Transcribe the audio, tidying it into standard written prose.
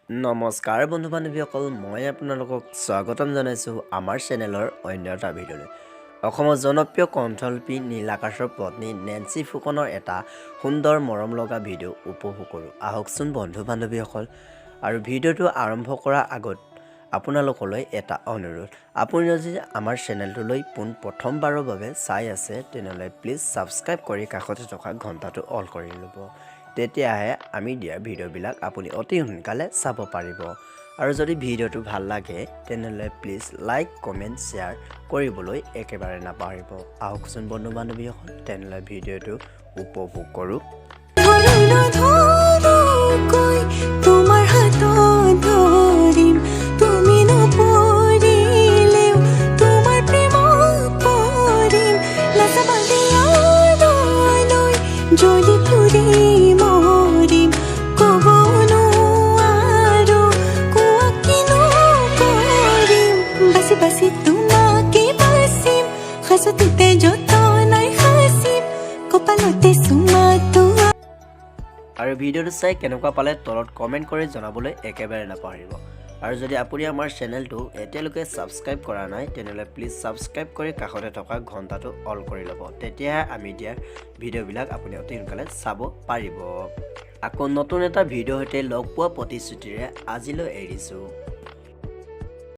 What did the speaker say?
নমস্কাৰ বন্ধু বান্ধৱীসকল মই আপোনালোকক স্বাগতম জনাইছোঁ আমাৰ চেনেলৰ অন্য এটা ভিডিঅ'লৈ অসমৰ জনপ্ৰিয় কণ্ঠশিল্পী নীল আকাশৰ পত্নী নেন্সি ফুকনৰ এটা সুন্দৰ মৰম লগা ভিডিঅ' উপভোগ কৰোঁ আহকচোন বন্ধু বান্ধৱীসকল আৰু ভিডিঅ'টো আৰম্ভ কৰাৰ আগত আপোনালোকলৈ এটা অনুৰোধ আপুনি যদি আমাৰ চেনেলটোলৈ প্ৰথমবাৰৰ বাবে চাই আছে তেনেহ'লে প্লিজ ছাবস্ক্ৰাইব কৰি কাষতে থকা ঘণ্টাটো অল কৰি ল'ব তেতিয়াহে আমি দিয়া ভিডিঅ'বিলাক আপুনি অতি সোনকালে চাব পাৰিব আৰু যদি ভিডিঅ'টো ভাল লাগে তেনেহ'লে প্লিজ লাইক কমেণ্ট শ্বেয়াৰ কৰিবলৈ একেবাৰে নাপাহৰিব আহকচোন বন্ধু বান্ধৱীসকল তেনেহ'লে ভিডিঅ'টো উপভোগ কৰোঁ তোমাৰ হাতত ধৰিম তুমি নপৰিলেও তোমাৰ প্ৰেম পৰিম লাচাবাদে আদলৈ জ্বলি পুৰি মৰিম ক'ব নোৱাৰো কোৱা কিনো কৰিম বাচি বাচি তোমাকে বাচিম সাঁচোতে যতনাই সাঁচিম কপালতে চুমাটো আৰু ভিডিঅ'টো চাই কেনেকুৱা পালে তলত কমেণ্ট কৰি জনাবলৈ একেবাৰে নাপাহৰিব আৰু যদি আপুনি আমাৰ চেনেলটো এতিয়ালৈকে ছাবস্ক্ৰাইব কৰা নাই তেনেহ'লে প্লিজ ছাবস্ক্ৰাইব কৰি কাষতে থকা ঘণ্টাটো অল কৰি ল'ব তেতিয়াহে আমি দিয়া ভিডিঅ'বিলাক আপুনি অতি সোনকালে চাব পাৰিব আকৌ নতুন এটা ভিডিঅ'ৰ সৈতে লগ পোৱা প্ৰতিশ্ৰুতিৰে আজিলৈ এৰিছোঁ।